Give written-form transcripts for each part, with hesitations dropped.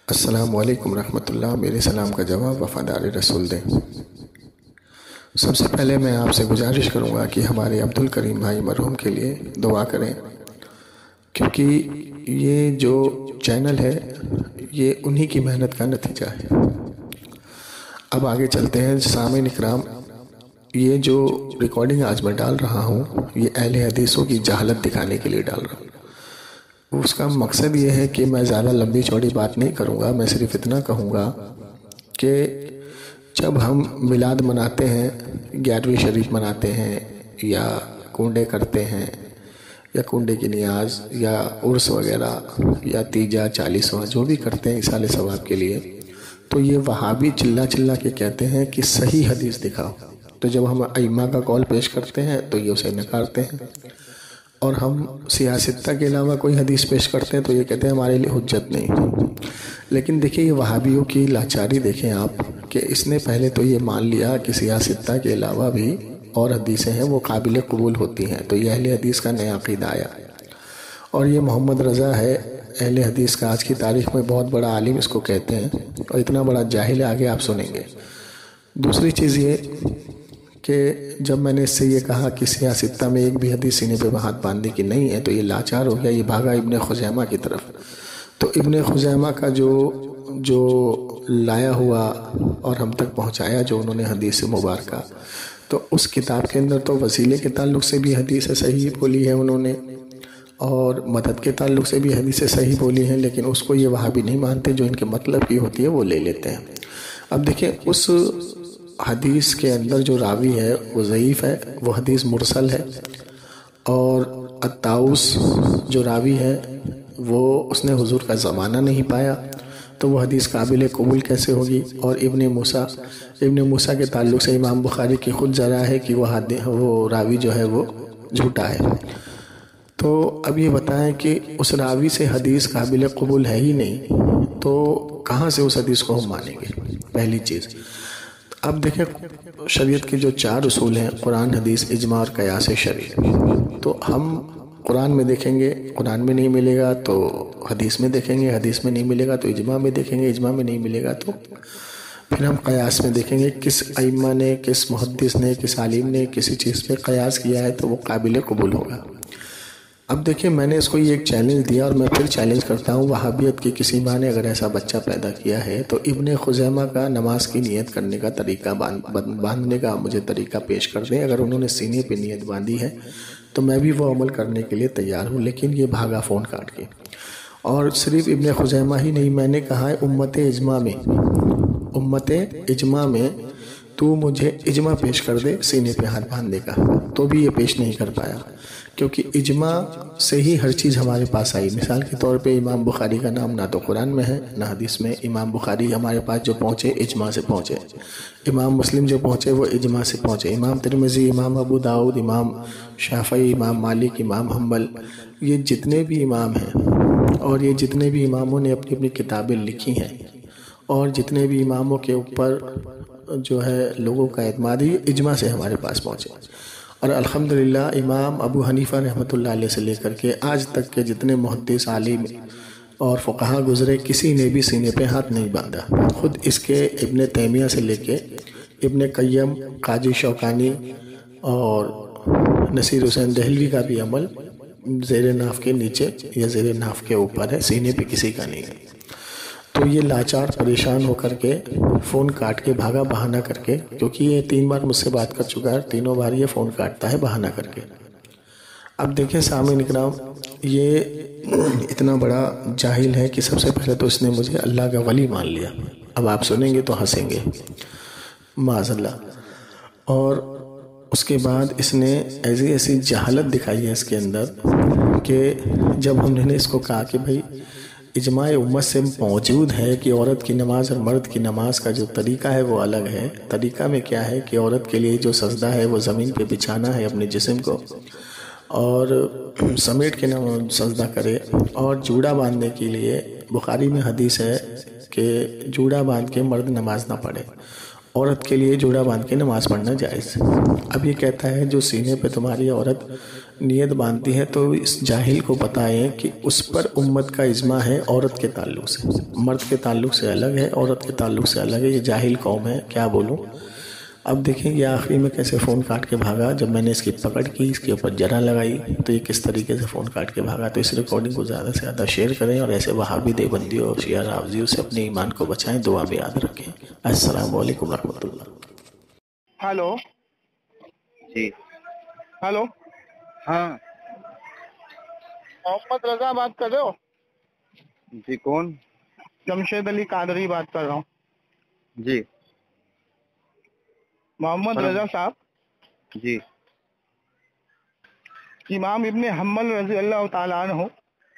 السلام علیکم ورحمۃ اللہ۔ میرے سلام کا جواب وفادار رسول دیں۔ سب سے پہلے میں آپ سے گزارش کروں گا کہ ہمارے عبدالکریم بھائی مرحوم کے لیے دعا کریں، کیونکہ یہ جو چینل ہے یہ انہی کی محنت کا نتیجہ ہے۔ اب آگے چلتے ہیں۔ سامعین اکرام، یہ جو ریکارڈنگ آج میں ڈال رہا ہوں یہ اہل حدیثوں کی جہالت دکھانے کے لیے ڈال رہا ہوں۔ اس کا مقصد یہ ہے کہ میں زیادہ لمبی چوڑی بات نہیں کروں گا، میں صرف اتنا کہوں گا کہ جب ہم میلاد مناتے ہیں، 11ویں شریف مناتے ہیں یا کنڈے کرتے ہیں یا کنڈے کی نیاز یا عرس وغیرہ یا تیجا 40واں جو بھی کرتے ہیں ایصال ثواب کے لیے، تو یہ وہابی چلا چلا کے کہتے ہیں کہ صحیح حدیث دکھاؤ۔ تو جب ہم ائمہ کا قول پیش کرتے ہیں تو یہ اسے نکارتے ہیں، اور ہم سیاستہ کے علاوہ کوئی حدیث پیش کرتے ہیں تو یہ کہتے ہیں ہمارے لیے حجت نہیں۔ لیکن دیکھیں یہ وہابیوں کی لاچاری دیکھیں آپ، کہ اس نے پہلے تو یہ مان لیا کہ سیاستہ کے علاوہ بھی اور حدیثیں ہیں وہ قابل قبول ہوتی ہیں، تو یہ اہل حدیث کا نیا عقیدہ آیا۔ اور یہ محمد رضا ہے اہل حدیث کا، آج کی تاریخ میں بہت بڑا عالم اس کو کہتے ہیں، اور اتنا بڑا جاہل ہے، آگے آپ سنیں گے۔ دوسری چیز یہ کہ جب میں نے اس سے یہ کہا کہ سیاستہ میں ایک بھی حدیث سینے پہ ہاتھ باندھنے کی نہیں ہے تو یہ لاچار ہو گیا، یہ بھاگا ابن خزیمہ کی طرف۔ تو ابن خزیمہ کا جو لایا ہوا اور ہم تک پہنچایا جو انہوں نے حدیث مبارکہ، تو اس کتاب کے اندر تو وسیلے کے تعلق سے بھی حدیث صحیح بولی ہے انہوں نے، اور مدد کے تعلق سے بھی حدیث صحیح بولی ہیں، لیکن اس کو یہ وہابی نہیں مانتے، جو ان کے مطلب کی ہوتی ہے وہ لے لیتے ہیں۔ اب دیکھیں اس حدیث کے اندر جو راوی ہے وہ ضعیف ہے، وہ حدیث مرسل ہے، اور الطاؤس جو راوی ہے وہ اس نے حضور کا زمانہ نہیں پایا، تو وہ حدیث قابل قبول کیسے ہوگی؟ اور ابن موسیٰ کے تعلق سے امام بخاری کی خود ذرا ہے کہ وہ راوی جو ہے وہ جھوٹا ہے۔ تو اب یہ بتائیں کہ اس راوی سے حدیث قابل قبول ہے ہی نہیں، تو کہاں سے اس حدیث کو ہم مانیں گے؟ پہلی چیز۔ اب دیکھیں شریعت کے جو 4 اصول ہیں، قرآن، حدیث، اجماع اور قیاس شرعی، تو ہم قرآن میں دیکھیں گے، قرآن میں نہیں ملے گا تو حدیث میں دیکھیں گے، حدیث میں نہیں ملے گا تو اجماع میں دیکھیں گے، اجماع میں نہیں ملے گا تو پھر ہم قیاس میں دیکھیں گے، کس ائمہ نے، کس محدث نے، کس عالم نے کسی چیز پہ قیاس کیا ہے تو وہ قابل قبول ہوگا۔ اب دیکھیں میں نے اس کو یہ ایک چیلنج دیا، اور میں پھر چیلنج کرتا ہوں، وہابیت کی کسی ماں نے اگر ایسا بچہ پیدا کیا ہے تو ابن خزیمہ کا نماز کی نیت کرنے کا طریقہ، باندھنے کا مجھے طریقہ پیش کر دیں۔ اگر انہوں نے سینے پہ نیت باندھی ہے تو میں بھی وہ عمل کرنے کے لیے تیار ہوں، لیکن یہ بھاگا فون کاٹ کے۔ اور صرف ابن خزیمہ ہی نہیں، میں نے کہا ہے امت اجماع میں تو مجھے اجماع پیش کر دے سینے پہ ہاتھ باندھنے کا، تو بھی یہ پیش نہیں کر پایا، کیونکہ اجماع سے ہی ہر چیز ہمارے پاس آئی۔ مثال کے طور پہ امام بخاری کا نام نہ تو قرآن میں ہے نہ حدیث میں۔ امام بخاری ہمارے پاس جو پہنچے اجماع سے پہنچے، امام مسلم جو پہنچے وہ اجماع سے پہنچے، امام ترمذی، امام ابو داؤد، امام شافعی، امام مالک، امام حنبل، یہ جتنے بھی امام ہیں اور یہ جتنے بھی اماموں نے اپنی اپنی کتابیں لکھی ہیں، اور جتنے بھی اماموں کے اوپر جو ہے لوگوں کا اعتماد ہے، اجماع سے ہمارے پاس پہنچے۔ اور الحمدللہ امام ابو حنیفہ رحمۃ اللہ علیہ سے لے کر کے آج تک کے جتنے محدث، عالم اور فقہا گزرے، کسی نے بھی سینے پہ ہاتھ نہیں باندھا۔ خود اس کے ابن تیمیہ سے لے کے ابن قیم، قاضی شوکانی اور نصیر حسین دہلوی کا بھی عمل زیر ناف کے نیچے یا زیر ناف کے اوپر ہے، سینے پہ کسی کا نہیں ہے۔ تو یہ لاچار پریشان ہو کر کے فون کاٹ کے بھاگا بہانہ کر کے، کیونکہ یہ 3 بار مجھ سے بات کر چکا ہے، تینوں بار یہ فون کاٹتا ہے بہانہ کر کے۔ اب دیکھیں سامعین اکرام، یہ اتنا بڑا جاہل ہے کہ سب سے پہلے تو اس نے مجھے اللہ کا ولی مان لیا۔ اب آپ سنیں گے تو ہنسیں گے، معاذ اللہ۔ اور اس کے بعد اس نے ایسی جہالت دکھائی ہے اس کے اندر کہ جب ہم نے اس کو کہا کہ بھائی اجماع امت سے موجود ہے کہ عورت کی نماز اور مرد کی نماز کا جو طریقہ ہے وہ الگ ہے، طریقہ میں کیا ہے کہ عورت کے لیے جو سجدہ ہے وہ زمین پہ بچھانا ہے اپنے جسم کو، اور سمیٹ کے سجدہ کرے، اور جوڑا باندھنے کے لیے بخاری میں حدیث ہے کہ جوڑا باندھ کے مرد نماز نہ پڑھے، عورت کے لیے جوڑا باندھ کے نماز پڑھنا جائز۔ اب یہ کہتا ہے جو سینے پہ تمہاری عورت نیت باندھتی ہے تو اس جاہل کو بتائیں کہ اس پر امت کا اجماع ہے عورت کے تعلق سے، مرد کے تعلق سے الگ ہے، عورت کے تعلق سے الگ ہے، یہ جاہل قوم ہے، کیا بولوں۔ اب دیکھیں یہ آخری میں کیسے فون کاٹ کے بھاگا، جب میں نے اس کی پکڑ کی، اس کے اوپر جرا لگائی تو یہ کس طریقے سے فون کاٹ کے بھاگا۔ تو اس ریکارڈنگ کو زیادہ سے زیادہ شیئر کریں اور ایسے وہابی دیوبندیوں اور شیعہ رافضیوں سے اپنے ایمان کو بچائیں، دعا میں یاد رکھیں۔ السلام علیکم ورحمۃ اللہ۔ ہلو جی ہلو، ہاں محمد رضا بات کر رہے ہو؟ جی کون؟ جمشید علی قادری بات کر رہا ہوں۔ جی محمد رضا صاحب، جی امام ابن حنبل رضی اللہ تعالیٰ عنہ،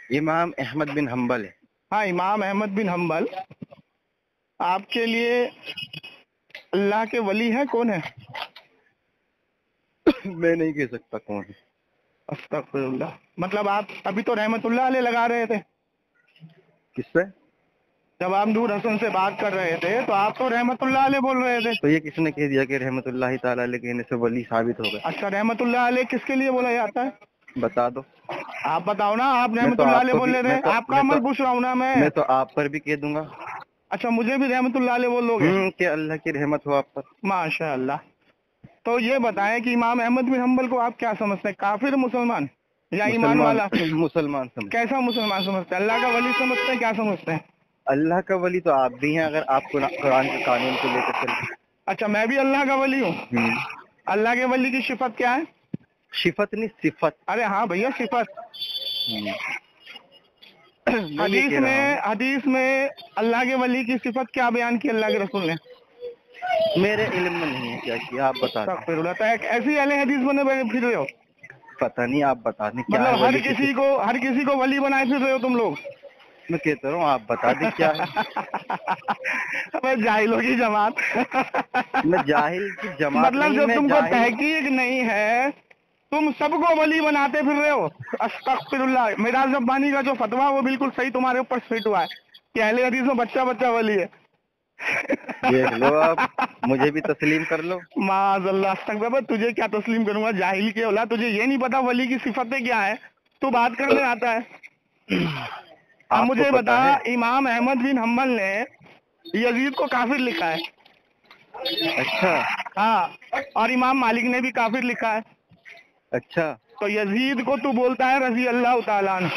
امام احمد بن حنبل ہے۔ ہاں امام احمد بن حنبل آپ کے لیے اللہ کے ولی ہیں؟ کون ہے؟ میں نہیں کہہ سکتا کون ہے۔ استغفر اللہ۔ مطلب آپ ابھی تو رحمت اللہ علیہ لگا رہے تھے، کس سے؟ جب آپ نور حسن سے بات کر رہے تھے تو آپ تو رحمت اللہ علیہ بول رہے تھے۔ تو یہ کس نے کہہ دیا کہ رحمت اللہ تعالیٰ علیہ کہنے سے ولی ثابت ہو گئے؟ اچھا رحمت اللہ علیہ کس کے لیے بولا جاتا ہے؟ بتا دو۔ آپ بتاؤ نا، آپ رحمت اللہ علیہ بول رہے تھے، آپ کا عمل پوچھ رہا ہوں نا میں تو آپ پر بھی کہہ دوں گا۔ اچھا مجھے بھی رحمت اللہ علیہ بول دو گے؟ کہ اللہ کی رحمت ہو آپ پر۔ ماشاء اللہ۔ تو یہ بتائیں کہ امام احمد بن حنبل کو آپ کیا سمجھتے ہیں، کافر مسلمان یا ایمان والا؟ مسلمان سمجھ۔ کیسا مسلمان سمجھتے ہیں؟ اللہ کا ولی سمجھتے ہیں؟ کیا سمجھتے ہیں؟ اللہ کا ولی تو آپ بھی ہیں اگر آپ قرآن کے قانون کو لے کر چلیں۔ اچھا میں بھی اللہ کا ولی ہوں؟ اللہ کے ولی کی صفت کیا ہے؟ صفت نہیں صفت۔ ارے ہاں بھیا صفت۔ حدیث میں اللہ کے ولی کی صفت کیا بیان کی اللہ کے رسول نے؟ میرے علم میں نہیں ہے کیا کیا، آپ بتا دیں۔ ایسی اہل حدیث بنے پھر رہے ہو؟ پتہ نہیں، آپ بتا دیں کیا مطلب ہر کسی کو ولی بنائے پھر رہے ہو تم لوگ؟ میں کہتا ہوں آپ بتا دیں کیا ہے۔ میں جاہلوں کی جماعت۔ میں جاہل کی جماعت مطلب جب تم کو تحقیق نہیں ہے تم سب کو ولی بناتے پھر رہے ہو۔ استغفر اللہ۔ میراث ربانی کا جو فتویٰ وہ بالکل صحیح تمہارے اوپر فٹ ہوا ہے کہ اہل حدیث میں بچہ بچہ ولی ہے۔ دیکھ لو، آپ مجھے بھی تسلیم کر لو۔ معاذ اللہ۔ استغفر اللہ۔ تجھے کیا تسلیم کروں گا جاہل کے اولاد، تجھے یہ نہیں پتا ولی کی صفتیں کیا ہے، تو بات کرنے آتا ہے۔ اب مجھے بتا، امام احمد بن حنبل نے یزید کو کافر لکھا ہے۔ اچھا۔ ہاں، اور امام مالک نے بھی کافر لکھا ہے۔ اچھا۔ تو یزید کو تو بولتا ہے رضی اللہ تعالیٰ عنہ۔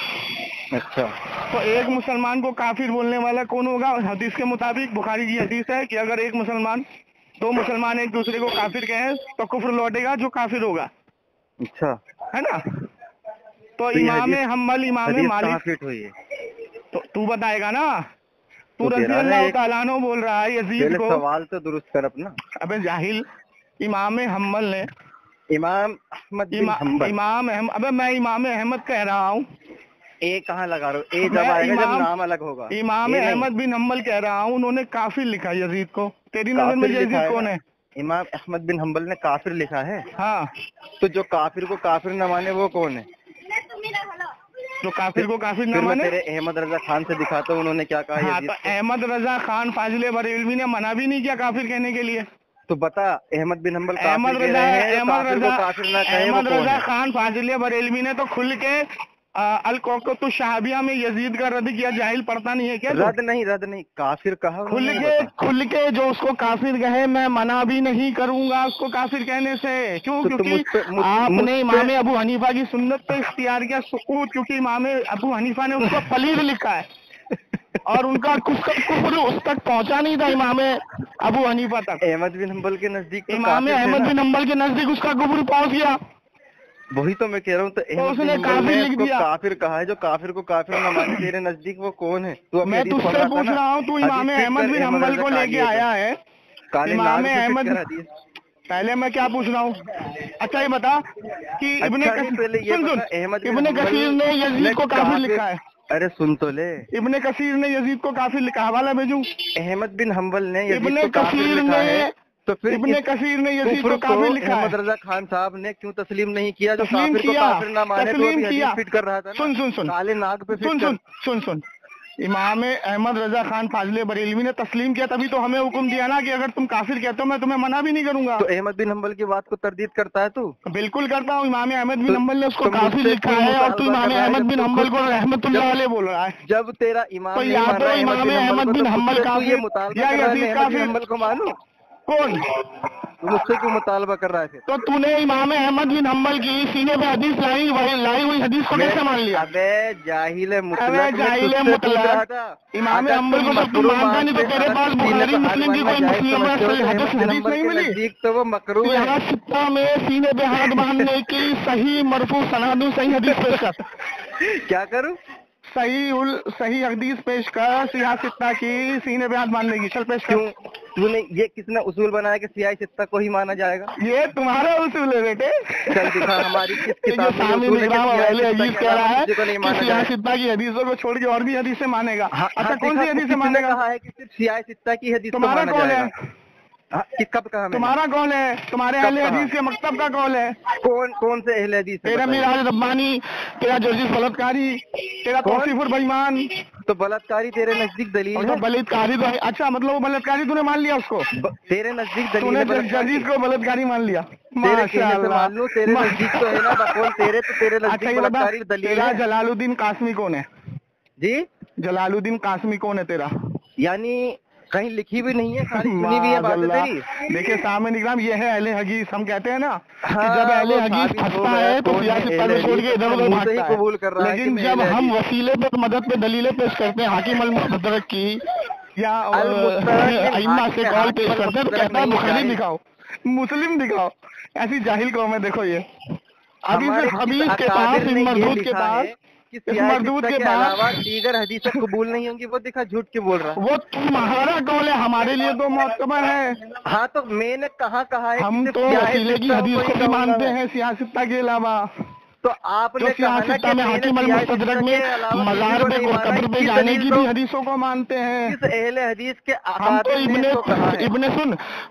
اچھا۔ تو ایک مسلمان کو کافر بولنے والا کون ہوگا؟ حدیث کے مطابق، بخاری کی حدیث ہے کہ اگر دو مسلمان ایک دوسرے کو کافر کہیں تو کفر لوٹے گا جو کافر ہوگا۔ اچھا ہے نا؟ تو امام حنبل، امام مالک، تو بتائے گا نا، تو رضی اللہ تعالیٰ عنہ بول رہا ہے یزید کو۔ سوال تو درست کر اپنا۔ ابے جاہل، امام حنبل نے امام احمد کہہ رہا ہوں، اے کہاں لگا رہا ہوں؟ اے جب آئے گا جب نام الگ ہوگا۔ امام احمد بن حنبل کہہ رہا ہوں، انہوں نے کافر لکھا یزید کو۔ تیری نظر میں یزید کون ہے؟ امام احمد بن حنبل نے کافر لکھا ہے۔ ہاں، تو جو کافر کو کافر نہ مانے وہ کون ہے؟ جو کافر کو کافر نہ مانے؟ تیرے احمد رضا خان سے دکھاتا ہوں، انہوں نے کیا کہا؟ ہاں، تو احمد رضا خان فاضل بریلوی نے منع بھی نہیں کیا کافر کہنے کے لیے۔ تو بتا احمد بن حنبل کافر کہہ رہے ہیں، کافر کو کافر نہ کہے وہ کون ہے؟ احمد رضا خان فاضل بریلوی نے تو کھل کے الکوکب الشہابیہ میں یزید کا رد کیا۔ جاہل پڑھتا نہیں ہے کیا؟ رد نہیں کافر کہا کھل کے جو اس کو کافر کہے میں منع بھی نہیں کروں گا اس کو کافر کہنے سے۔ کیوں؟ کیونکہ آپ نے امام ابو حنیفہ کی سنت پہ اختیار کیا سکوت، کیونکہ امام ابو حنیفہ نے اس کو پلید لکھا ہے اور ان کا کفر اس تک پہنچا نہیں تھا امام ابو حنیفہ تک۔ احمد بن حنبل کے نزدیک امام احمد بن حنبل کے نزدیک اس کا کفر پہنچ گیا، وہی تو میں کہہ رہا ہوں۔ تو اس نے کافر لکھ دیا۔ کافر کہا ہے، جو کافر کو کافر نہ مانے تیرے نزدیک وہ کون ہے؟ میں تجھ سے پوچھ رہا ہوں، تو امام احمد بن حنبل کو لے کے آیا ہے۔ امام احمد، پہلے میں کیا پوچھ رہا ہوں؟ اچھا یہ بتا کہ ابن کثیر نے یزید کو کافر لکھا ہے۔ ارے سن تو لے، ابن کثیر نے یزید کو کافر لکھا، حوالہ بھیجوں؟ احمد بن حنبل نے ابن کثیر نے تو پھر ابن کثیر نے یزید کو کافر لکھا ہے۔ احمد رضا خان صاحب نے کیوں تسلیم نہیں کیا؟ جو کافر کو کافر نہ مانے تو ابھی حدیث فٹ کر رہا تھا۔ سن کالے ناگ پہ سن इमाम अहमद रजा खान फाजले बरेलवी ने तस्लीम किया, तभी तो हमें हुक्म दिया ना कि अगर तुम काफिर कहते हो मैं तुम्हें मना भी नहीं करूंगा। तो अहमद बिन हम्बल की बात को तरदीद करता है तू? बिल्कुल करता हूँ। इमाम अहमद बिन हम्बल ने उसको काफिर लिखा है और तू इमाम अहमद बिन हम्बल को रहमतुल्लाह अलैह बोल रहा है। जब तेरा इमाम तो या तो इमाम अहमद बिन हम्बल काफिर को मानो कौन? मुझसे क्यों मुतालबा कर रहा है फिर? तो तूने इमाम अहमद बिन हम्बल की सीने पे हदीस लाई हुई हदीस को कैसे मान लिया? अबे जाहिल मुतलक इमाम अहमद को जब तुम मानता नहीं तो तेरे पास बुखारी मुस्लिम की कोई मुस्लिम हदीस नहीं मिली? तो वो मकरूह यहाँ सित्ता में सीने पे हाथ बांधने की सही मरफू सनादु सही हदीस पेश कर। क्या करूँ? सही हदीस पेश कर सियाह सित्ता की सीने पे हाथ बांधने की। चल पेश कर। तूने ये किसने उसूल बनाया कि सियाह सित्ता को ही माना जाएगा? ये तुम्हारा उसूल है बेटे। चल दिखा हमारी किस किताब में उसूल है कि कह रहा है कि सियाह सित्ता की हदीसों को छोड़ के और भी हदीसें मानेगा। अच्छा कौन सी हदीसें मानेगा? कहा है कि सिर्फ सियाह सित्ता की हदीस तुम्हारा कौन है? कब कहा? तुम्हारा कौन है? तुम्हारे अहले हदीस के मकतब का कौन है? कौन से अहले हदीस? तेरा मिराज रब्बानी, तेरा जर्जिस बलात्कारी, तेरा तौसीफुर बेईमान। तो बलात्कारी तेरे नजदीक दलील है? तो बलात्कारी तो अच्छा मतलब वो बलात्कारी तूने मान लिया उसको? तेरे नजदीक दलील है? तूने जर्जिस को बलात्कारी मान लिया? माशाअल्लाह। मान लो तेरे नजदीक तो है ना बकौल तेरे, तो तेरे नजदीक बलात्कारी दलील है। तेरा जलालुद्दीन कासमी कौन है? जी जलालुद्दीन कासमी कौन है तेरा? यानी कहीं लिखी भी नहीं है, खाली सुनी भी है बात तेरी। देखिए सामने निकराम ये है अहले हदीस। हम कहते हैं ना कि जब अहले हदीस फंसता है तो सियाह सित्ता को छोड़ के इधर उधर भागता है, लेकिन जब हम वसीले पे मदद पे दलीलें पेश करते हैं हाकिम अल मुस्तदरक की या अइम्मा से कॉल पेश करते हैं तो कहता है बुखारी दिखाओ, मुस्लिम दिखाओ। ऐसी जाहिल कौम है। देखो ये अभी हदीस के पास मरदूद के पास मरदूद के बाद दीगर हदीसें कबूल नहीं होंगी, वो दिखा झूठ क्यों बोल रहा है? वो तुम्हारा कौल है, हमारे लिए तो मोतबर है। हाँ तो मैंने कहा है हम तो वसीले की हदीस को भी मानते हैं सियाह सित्ता के अलावा। तो आपने में हाकिम अल मुस्तदरक में मज़ार पे कब्र पे जाने की भी हदीसों को मानते हैं। किस अहले हदीस के? हम तो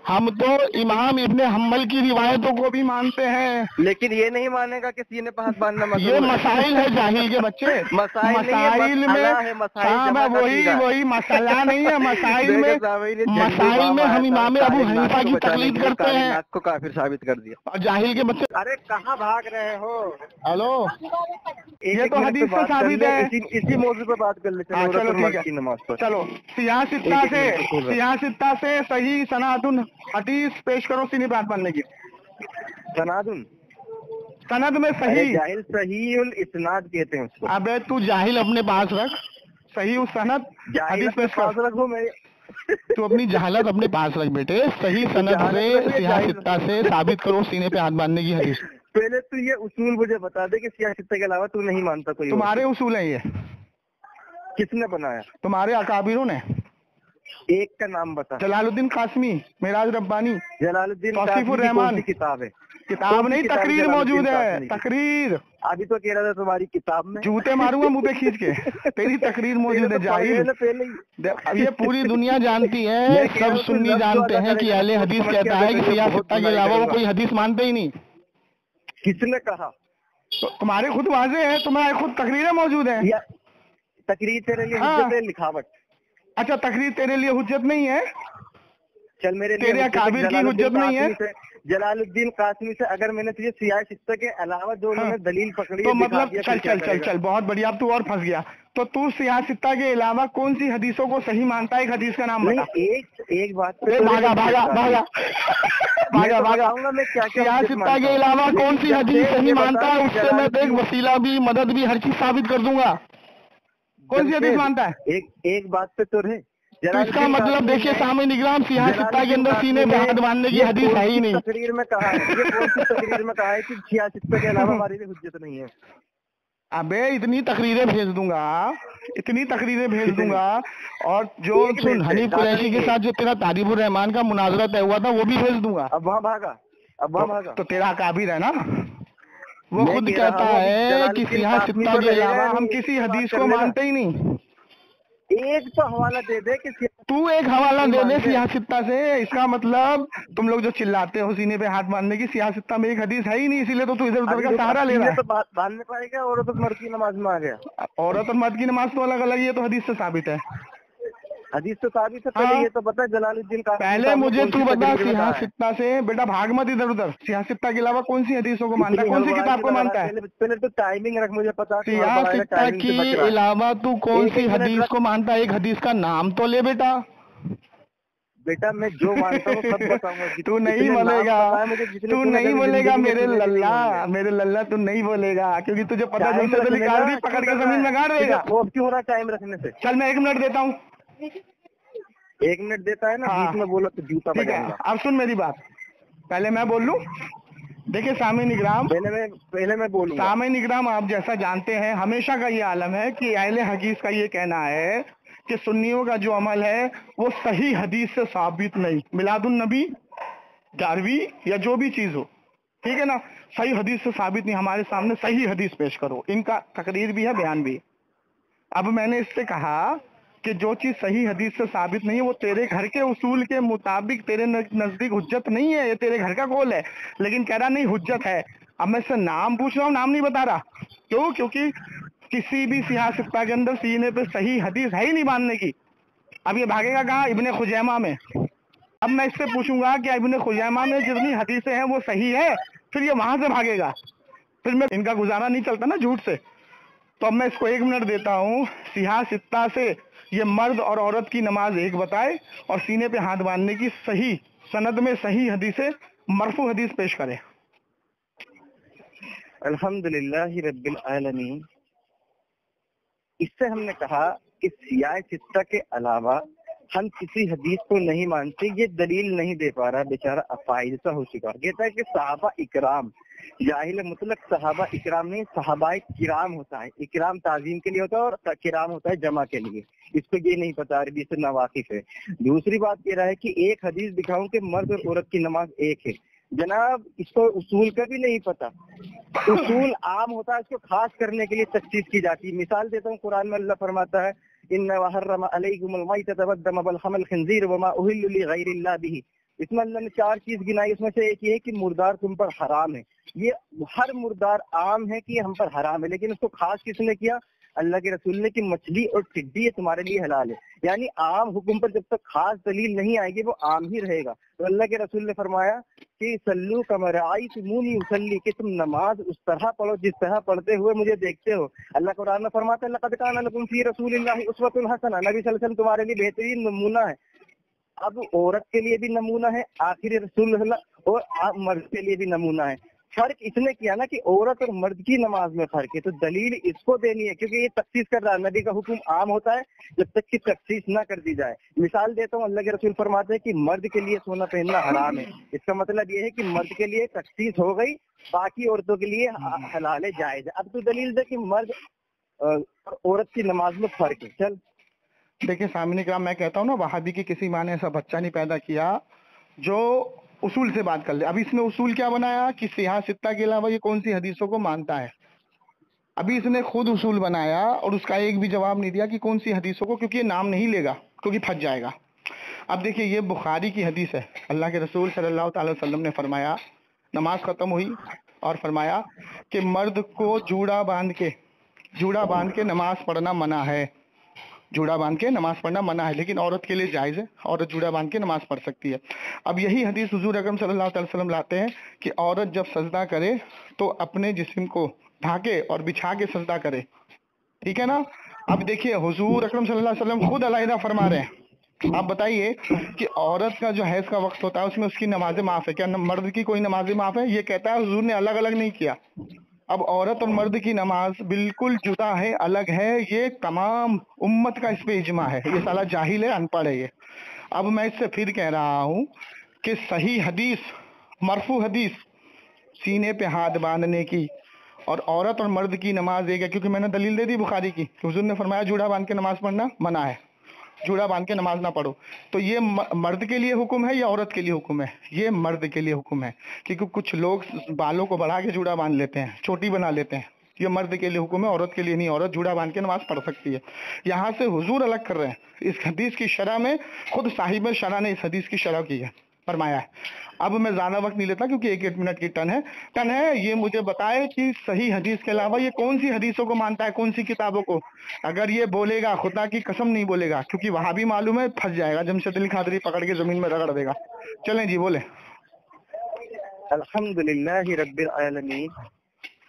हम तो इमाम इब्ने हम्बल की रिवायतों को भी मानते हैं, लेकिन ये नहीं मानेगा कि सीने पर हाथ बांधना ये मसाइल है जाहिल के बच्चे। मसाइल में वही मसला नहीं है। मसाइल में हम इमाम अबू हनीफा की तकलीद करते हैं। आपको काफिर साबित कर दिया। और जाहिल के बच्चे अरे कहाँ भाग रहे हो? हेलो ये तो हदीस से साबित है। इसी मौजू पर बात कर लेते हैं। चलो ठीक है, नमाज पर चलो सियाह सित्ता से सही सनादुन हदीस पेश करो सीने पे हाथ बांधने की। सनद में सही जाहिल सहीउल इस्नाद कहते हैं उसको। अबे तू जाहिल अपने पास रख, सही उस सनद हदीस पेश कर। रखो मेरे तू अपनी जहालत अपने पास रख बेटे। सही सनद से सियाह सित्ता से साबित करो सीने पे हाथ बांधने की हदीस। पहले तू ये उसूल मुझे बता दे कि सियाह सित्ता के अलावा तू नहीं मानता कोई। तुम्हारे उसूल है ये? किसने बनाया? तुम्हारे अकाबिरों ने। एक का नाम बता। जलालुद्दीन कासमी, मिराज रब्बानी, जलालुद्दीन तौसीफुर रहमान। किताब है? किताब नहीं तकरीर मौजूद है। तकरीर अभी तो कह रहा था तुम्हारी किताब में। जूते मारूंगा मुंह पे खींच के। तेरी तकरीर मौजूद है जाहिल। ये पूरी दुनिया जानती है, सब सुन्नी जानते हैं कि अहले हदीस कहता है कि सियाह सित्ता के अलावा वो कोई हदीस मानते ही नहीं। किसने कहा? तो तुम्हारे खुद वाजे है, तुम्हारे खुद तकरीरें मौजूद है। तकरीर तेरे लिए हुज्जत है लिखावट? अच्छा तकरीर तेरे लिए हुज्जत नहीं है? चल मेरे तेरे काबिल की हुज्जत नहीं है? जलालुद्दीन कासमी से अगर मैंने तुझे सियाह सित्ता के अलावा जो उन्होंने दलील पकड़ी तो मतलब चल बहुत बढ़िया। अब तू और फंस गया। तो तू सियाह सित्ता के अलावा कौन सी हदीसों को सही मानता है? एक हदीस का नाम बता। एक बात भागा मैं क्या सियाह सित्ता के अलावा कौन सी हदीस सही मानता है? उससे मैं तो एक वसीला भी मदद भी हर चीज साबित कर दूंगा। कौन सी हदीस मानता है? एक बात पे तो है। तो इसका मतलब देखिए सामने निगरान सियाह सित्ता के अंदर सीने पे हाथ बांधने की हदीस है ही नहीं। तकरीर में कहा है, ये कौन सी तकरीर में कहा है कि सियाह सित्ता के अलावा हमारे लिए हुज्जत नहीं है? अबे इतनी तकरीरें भेज दूंगा और जो सुन हनीफ कुरैशी के साथ जो तेरा तारीबुर रहमान का मुनाजरा तय हुआ था वो भी भेज दूंगा। अब वहाँ भागा तो तेरा काबिर है ना, वो खुद कहता है कि सियाह सित्ता के अलावा हम किसी हदीस को मानते ही नहीं। एक तो हवाला दे दे कि तू एक हवाला दे दे सियासित्ता से। इसका मतलब तुम लोग जो चिल्लाते हो सीने पे हाथ बांधने की, सियासित्ता में एक हदीस है ही नहीं, इसीलिए तो तू इधर उधर का सहारा ले रहा है। तो बांधने पाएगा, औरत और मर्द की नमाज में आ गया। औरत और मर्द की नमाज तो अलग अलग, ये तो हदीस से साबित है। हदीस तो साबित है। पहले ये तो बता जलालुद्दीन का, पहले मुझे तू बता सियासित्ता से, बेटा भाग मत इधर उधर, सियासित्ता के अलावा कौन सी हदीसों को मानता है, कौन सी किताब को मानता है? पहले तो टाइमिंग रख, मुझे पता। सियासित्ता के अलावा तू कौन सी हदीस को मानता है? एक हदीस का नाम तो ले बेटा। बेटा मैं जो मानता हूँ सब बताऊंगा। तू नहीं बोलेगा, तू नहीं बोलेगा मेरे लल्ला, मेरे लल्ला तू नहीं बोलेगा, क्योंकि तुझे पता है पकड़ के जमीन में गाड़ देगा। वो क्यों हो रहा टाइम रखने से? चल मैं 1 मिनट देता हूँ। 1 मिनट देता है ना, बीच में बोलो तो जूता बजाऊंगा। अब सुन मेरी बात, पहले मैं बोल लूं। देखिए सामीन इकराम, पहले मैं बोलूं। सामीन इकराम, आप जैसा जानते हैं हमेशा का ये आलम है कि अहले हदीस का ये कहना है कि सुन्नियों का जो अमल है वो सही हदीस से साबित नहीं। मिलादुन नबी, 11वीं या जो भी चीज हो, ठीक है ना, सही हदीस से साबित नहीं। हमारे सामने सही हदीस पेश करो। इनका तकरीर भी है, बयान भी। अब मैंने इससे कहा कि जो चीज सही हदीस से साबित नहीं है वो तेरे घर के उसूल के मुताबिक तेरे नजदीक हुज्जत नहीं है, ये तेरे घर का कौल है, लेकिन कह रहा नहीं हुज्जत है। अब मैं इससे नाम पूछ रहा हूँ, नाम नहीं बता रहा। क्यों? क्योंकि किसी भी सियासित्ता के अंदर सीने पे सही हदीस है ही नहीं मानने की। अब ये भागेगा कहाँ? इब्ने खुजैमा में। अब मैं इससे पूछूंगा कि इब्ने खुजैमा में जितनी हदीसें हैं वो सही है, फिर ये वहां से भागेगा, फिर मैं इनका गुजारा नहीं चलता ना झूठ से। तो अब मैं इसको 1 मिनट देता हूँ, सियासित्ता से ये मर्द और औरत की नमाज एक बताए और सीने पे हाथ बांधने की सही सनद में सही हदीसें, मरफू हदीस पेश करे। अल्हम्दुलिल्लाह रब्बिल आलमीन। इससे हमने कहा कि सियासित्ता के अलावा हम किसी हदीस को नहीं मानते। ये दलील नहीं दे पा रहा बेचारा, अफाइद सा हो चुका। कहता है कि सहाबा इकराम, जाहिल मुतलक सहाबा इकराम नहीं, सहाबा किराम होता है। इकराम ताजीम के लिए होता है और किराम होता है जमा के लिए। इसको ये नहीं पता, अरबी से नावाकिफ है। दूसरी बात कह रहा है कि एक हदीस दिखाऊं कि मर्द और औरत की नमाज एक है। जनाब इसको उसूल का भी नहीं पता। उसूल आम होता है, इसको खास करने के लिए तखसीस की जाती है। मिसाल देता हूँ, कुरान में अल्लाह फरमाता है इन्ना वहर्रम अलैकुमुल मैतत वद्दम वल हमल खिंजीर वमा उहिल्ल लिगैरिल्लाह बिही। इसमें अल्लाह ने 4 चीज गिनाई, उसमें से एक ये है कि मुर्दार तुम पर हराम है। ये हर मुर्दार आम है कि हम पर हराम है, लेकिन उसको खास किसने किया? अल्लाह के रसूल ने, कि मछली और टिड्डी ये तुम्हारे लिए हलाल है। यानी आम हुक्म पर जब तक खास दलील नहीं आएगी वो आम ही रहेगा। तो अल्लाह के रसूल ने फरमाया कि सल्लू कमा रअयतुमूनी उसल्ली, कि तुम नमाज उस तरह पढ़ो जिस तरह पढ़ते हुए मुझे देखते हो। अल्लाह कुरान में फरमाता है लक़द काना लकुम फी रसूलिल्लाहि उस्वतुन हसना, नबी सल्लल्लाहु अलैहि वसल्लम तुम्हारे लिए बेहतरीन नमूना है। अब औरत के लिए भी नमूना है आखिर रसूल, और मर्द के लिए भी नमूना है। फर्क इसने किया ना कि औरत और मर्द की नमाज में फर्क है, तो दलील इसको देनी है क्योंकि ये तखसीस कर रहा है। नबी का हुक्म आम होता है जब तक कि तखसीस ना कर दी जाए। मिसाल देता हूँ, अल्लाह के रसूल फरमाते हैं कि मर्द के लिए सोना पहनना हराम है। इसका मतलब ये है कि मर्द के लिए तखसीस हो गई, बाकी औरतों के लिए हलाल है, जायज है। अब तो दलील दे कि मर्द और औरत की नमाज में फर्क है। चल देखिए सामने का मैं कहता हूँ ना, वहाबी की किसी माँ ने ऐसा बच्चा नहीं पैदा किया जो उसूल से बात कर ले। अभी इसने उसूल क्या बनाया कि सियासित्ता के अलावा ये कौन सी हदीसों को मानता है। अभी इसने खुद उसूल बनाया और उसका एक भी जवाब नहीं दिया कि कौन सी हदीसों को, क्योंकि ये नाम नहीं लेगा, क्योंकि फंस जाएगा। अब देखिए ये बुखारी की हदीस है। अल्लाह के रसूल सल्लल्लाहु अलैहि वसल्लम ने फरमाया, नमाज खत्म हुई और फरमाया कि मर्द को जूड़ा बांध के नमाज पढ़ना मना है। जूड़ा बांध के नमाज पढ़ना मना है, लेकिन औरत के लिए जायज है, औरत जूड़ा बांध के नमाज पढ़ सकती है। अब यही हदीस हुजूर अकरम सल्लल्लाहु अलैहि वसल्लम लाते हैं कि औरत जब सजदा करे तो अपने जिस्म को ढाके और बिछा के सजदा करे, ठीक है ना। अब देखिए हुजूर अकरम सल्लल्लाहु अलैहि वसल्लम खुद अलहदा फरमा रहे हैं। आप बताइए कि औरत का जो हैज का वक्त होता है उसमें उसकी नमाजें माफ है क्या? मर्द की कोई नमाजें माफ है? ये कहता है हुजूर ने अलग अलग नहीं किया। अब औरत और मर्द की नमाज बिल्कुल जुदा है, अलग है। ये तमाम उम्मत का इस पे इजमा है। ये साला जाहिल है, अनपढ़ है ये। अब मैं इससे फिर कह रहा हूँ कि सही हदीस, मरफू हदीस, सीने पे हाथ बांधने की और औरत और मर्द की नमाज एक है, क्योंकि मैंने दलील दे दी बुखारी की। हुजूर ने फरमाया जूड़ा बांध के नमाज पढ़ना मना है, जूड़ा बांध के नमाज ना पढ़ो। तो ये मर्द के लिए हुक्म है या औरत के लिए हुक्म है? ये मर्द के लिए हुक्म है, क्योंकि कुछ लोग बालों को बढ़ा के जूड़ा बांध लेते हैं, चोटी बना लेते हैं, ये मर्द के लिए हुक्म है, औरत के लिए नहीं। औरत जूड़ा बांध के नमाज पढ़ सकती है। यहाँ से हुजूर अलग कर रहे हैं। इस हदीस की शरह में खुद साहिब शरह ने इस हदीस की शरह की है, फरमाया है। अब मैं ज्यादा वक्त नहीं लेता क्योंकि 1-1 मिनट की टन है। ये मुझे बताए कि सही हदीस के अलावा ये कौन सी हदीसों को मानता है, कौन सी किताबों को। अगर ये बोलेगा, खुदा की कसम नहीं बोलेगा, क्योंकि वहां भी मालूम है फंस जाएगा, जमशेद अली कादरी पकड़ के जमीन में रगड़ देगा। चलें जी, बोले। अल्हम्दुलिल्लाह रब्बिल आलमीन।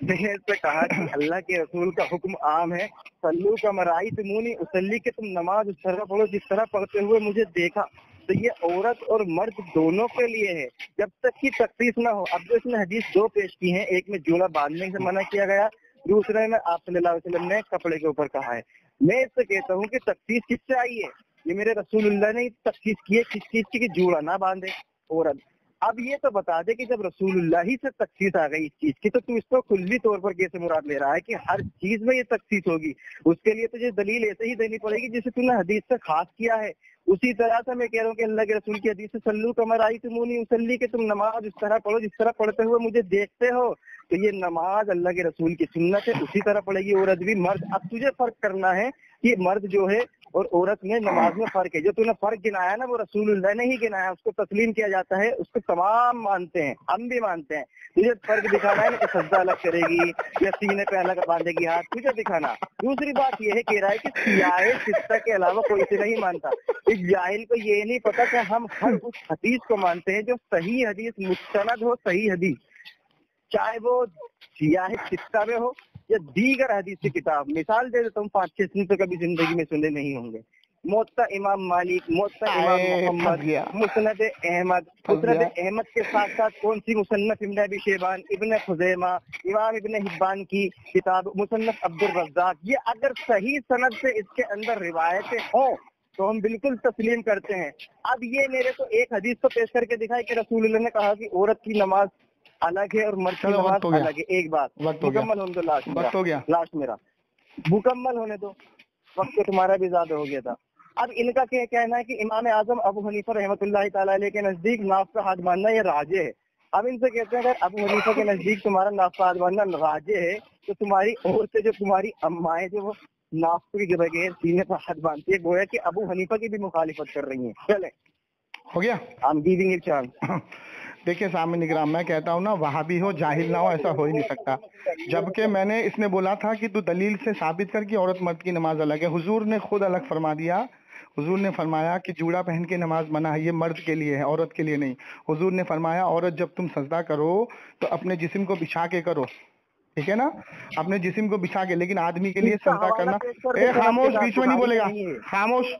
मैंने इससे कहा कि अल्लाह के रसूल का हुक्म आम है, सल्लू कमा रअयतमूनी उसल्ली, के तुम नमाज उस तरह पढ़ो जिस तरह पढ़ते हुए मुझे देखा। तो ये औरत और मर्द दोनों के लिए है, जब तक की तखसीस ना हो। अब जो इसने हदीस 2 पेश की हैं, एक में जोड़ा बांधने से मना किया गया, दूसरे में आप सल्लल्लाहु अलैहि वसल्लम ने कपड़े के ऊपर कहा है। मैं इससे कहता हूँ कि तखसीस किससे आई है? ये मेरे रसूलुल्लाह ने तखसीस की है, किस चीज की, कि जोड़ा ना बांधे औरत। अब ये तो बता दे कि जब रसूलुल्लाह ही से तखसीस आ गई इस चीज की, तो तू इसको कुल्ली तौर पर कैसे मुराद ले रहा है कि हर चीज में ये तखसीस होगी? उसके लिए तुझे दलील ऐसे ही देनी पड़ेगी जिसे तूने हदीस से खास किया है। उसी तरह से मैं कह रहा हूँ कि अल्लाह के रसूल की हदीस से सल्लू कमा रअयतमूनी उसल्ली, के तुम नमाज उस तरह पढ़ो जिस तरह पढ़ते हुए मुझे देखते हो। तो ये नमाज अल्लाह के रसूल की सुन्नत है, उसी तरह पढ़ेगी औरत भी, मर्द। अब तुझे फर्क करना है कि मर्द जो है और औरत में नमाज में फर्क है। जो तूने फर्क गिनाया ना, वो रसूलुल्लाह ने ही गिनाया, उसको तस्लीम किया जाता है, उसको तमाम मानते हैं, हम भी मानते हैं। तुझे फर्क दिखाना है ना कि सज्जा अलग करेगी या सीने पे अलग बांधेगी हाथ, तुझे दिखाना। दूसरी बात यह है, कह रहा है कि सियाए सित्ता के अलावा कोई इसे नहीं मानता। इस जाहिल को ये नहीं पता कि हम हर उस हदीस को मानते हैं जो सही हदीस, मुस्तनद हो, सही हदीस, चाहे वो सियाए सित्ता में हो या दीगर हदीस की किताब। मिसाल दे देता हूँ, 5-6 दिन तो कभी जिंदगी में सुने नहीं होंगे। मुत्ता इमाम मालिक, मुत्ता इमाम मोहम्मद, मुस्नद अहमद। मुस्नद अहमद के साथ साथ कौन सी? मुसन्नफ इब्न अबी शैबान, इब्न खुज़ैमा, इमाम इब्न हिब्बान की किताब, मुसन्नफ अब्दुर रज़्ज़ाक। ये अगर सही सनद से इसके अंदर रिवायतें हों तो हम बिल्कुल तस्लीम करते हैं। अब ये मेरे को एक हदीस तो पेश करके दिखाए कि रसूलुल्लाह ने कहा कि औरत की नमाज अलग है और मर्द की नमाज अलग है। एक बात मुकम्मल होने दो, लास्ट मेरा मुकम्मल होने दो, वक्त तो तुम्हारा भी ज्यादा हो गया था। अब इनका क्या कहना है कि इमाम आजम अबू हनीफा रहमतुल्लाह तआला अलैह के नजदीक नाफ पे हाथ बांधना ये राजे है। अब इनसे कहते हैं अगर अबू हनीफा के नजदीक तुम्हारा नाफ पे हाथ बांधना राजे है, तो तुम्हारी औरतें, जो तुम्हारी अम्माएं, जो वो नाफ के बगैर सीने पर हाथ बांधती है, गोया कि अबू हनीफा की भी मुखालिफत कर रही है। चले, हो गया। I am giving it chance. देखिए सामने निगरान, मैं कहता हूँ ना, वहाबी हो जाहिल ना हो, ऐसा हो ही नहीं सकता। जबकि मैंने इसने बोला था कि तू दलील से साबित कर कि औरत मर्द की नमाज अलग है। हुजूर ने खुद अलग फरमा दिया। हुजूर ने फरमाया कि जूड़ा पहन के नमाज मना है, ये मर्द के लिए है, औरत के लिए नहीं। हुजूर ने फरमाया औरत जब तुम सजदा करो तो अपने जिस्म को बिछा के करो, ठीक है ना, अपने जिस्म को बिछा के। लेकिन आदमी के लिए सजदा करना, खामोश, बीच में नहीं बोलेगा, खामोश,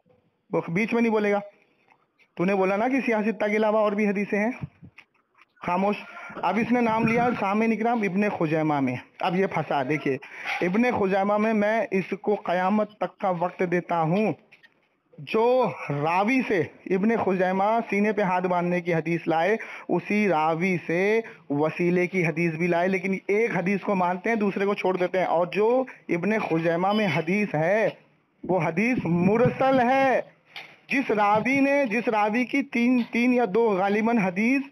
बीच में नहीं बोलेगा। तूने बोला ना कि सियासत के अलावा और भी हदीसें हैं, खामोश। अब इसने नाम लिया सामने इकराम इब्ने खुजैमा में। अब ये फंसा, देखिए इब्ने खुजैमा में मैं इसको कयामत तक का वक्त देता हूँ। जो रावी से इब्ने खुजैमा सीने पे हाथ बांधने की हदीस लाए, उसी रावी से वसीले की हदीस भी लाए, लेकिन एक हदीस को मानते हैं, दूसरे को छोड़ देते हैं। और जो इब्ने खुजैमा में हदीस है वो हदीस मुरसल है। जिस रावी की तीन या 2 गालिबन हदीस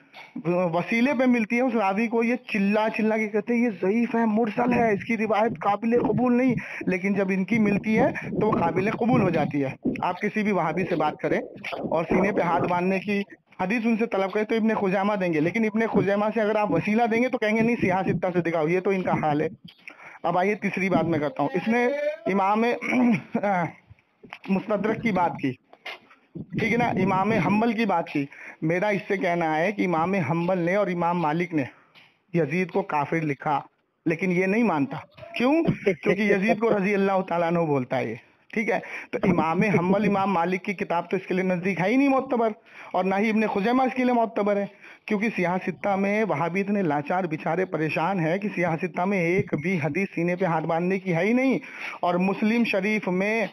वसीले पे मिलती है, उस रावी को ये चिल्ला के कहते हैं ये ज़ईफ है, मुरसल है, इसकी रिवायत काबिल कबूल नहीं। लेकिन जब इनकी मिलती है तो वो काबिल कबूल हो जाती है। आप किसी भी वहाबी से बात करें और सीने पे हाथ बांधने की हदीस उनसे तलब करें तो इब्ने खुजैमा देंगे, लेकिन इब्ने खुजैमा से अगर आप वसीला देंगे तो कहेंगे नहीं, सियासत से दिखाओ। ये तो इनका हाल है। अब आइए तीसरी बात मैं करता हूँ। इसने इमाम मुस्तदरक की बात की, ठीक है ना, इमाम हम्बल की बात की। मेरा इससे कहना है कि इमाम हम्बल ने और इमाम मालिक ने यजीद को काफिर लिखा, लेकिन ये नहीं मानता। क्यों? क्योंकि यजीद को रजी अल्लाह तआला अन्हु बोलता है ये, ठीक है। तो इमाम हम्बल, इमाम मालिक की किताब तो इसके लिए नजदीक है ही नहीं मोतबर, और ना ही इब्ने खुजैमा इसके लिए मोतबर है। क्योंकि सियासत्ता में वहाबी इतने लाचार बेचारे परेशान है कि सियासत्ता में एक भी हदीस सीने पे हाथ बांधने की है ही नहीं। और मुस्लिम शरीफ में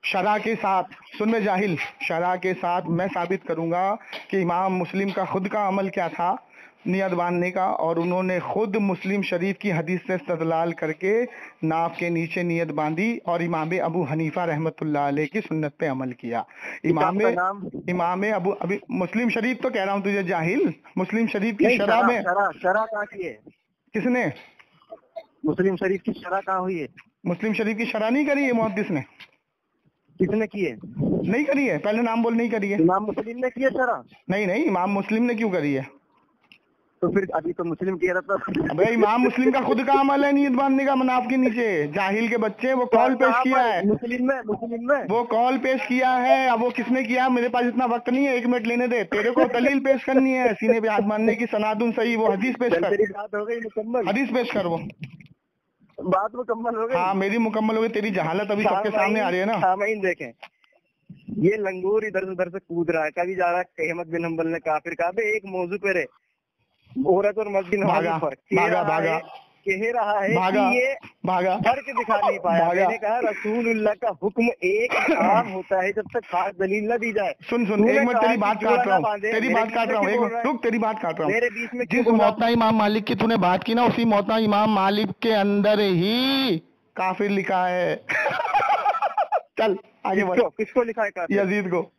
शरा के साथ, सुन में जाहिल, शरा के साथ मैं साबित करूंगा कि इमाम मुस्लिम का खुद का अमल क्या था नियत बांधने का, और उन्होंने खुद मुस्लिम शरीफ की हदीस से इस्तदलाल करके नाफ के नीचे नियत बांधी और इमाम अबू हनीफा रहमतुल्लाह अलैह की सुन्नत पे अमल किया। इमाम अबू, अभी मुस्लिम शरीफ तो कह रहा हूँ तुझे जाहिल, मुस्लिम शरीफ की शरा में, शरा कहाँ की है? किसने? मुस्लिम शरीफ की शरह कहाँ हुई है? मुस्लिम शरीफ की शरह नहीं करी है मुहद्दिस ने? किसने की है? नहीं करी है, पहले नाम बोल, नहीं करी है। इमाम मुस्लिम ने की है शरह? नहीं नहीं, इमाम मुस्लिम ने क्यों करी है? तो फिर अभी तो मुस्लिम कह रहा था। अबे इमाम मुस्लिम का खुद का अमल है नीयत बांधने का मनाफ के नीचे, जाहिल के बच्चे, वो कॉल पेश किया है मुस्लिम में वो कॉल पेश किया है। अब वो किसने किया, मेरे पास इतना वक्त नहीं है, 1 मिनट लेने दे, तेरे को दलील पेश करनी है सीने पे हाथ मारने की, सनातन सही, वो हदीस पेश कर। तेरी बात हो गई मुकम्मल, हदीस पेश कर, वो बात मुकम्मल हो गई। हाँ मेरी मुकम्मल हो गई, तेरी जहालत अभी सबके सामने आ रही है ना। सामईन देखें, ये लंगूर इधर से उधर से कूद रहा है, कभी जा रहा है अहमद बिन हम्बल ने काफिर कहा। बे एक मौजू पे रहे, औरत और मस्जिद भागा भागा कह रहा है भागा कि ये भागा फर्क दिखा नहीं पाया। मैंने कहा रसूलुल्लाह का हुक्म एक आम होता है जब तक खास दलील न दी जाए। सुन सुन, एक मिनट तेरी बात काट रहा हूँ, तेरी बात काट रहा हूँ, एक मिनट रुक, तेरी बात काट रहा हूँ। मेरे बीच में जिस मौतना इमाम मालिक की तूने बात की ना, उसी मौतना इमाम मालिक के अंदर ही काफिर लिखा है। चल आगे बढ़। किसको लिखा है काफिर? यजीद को।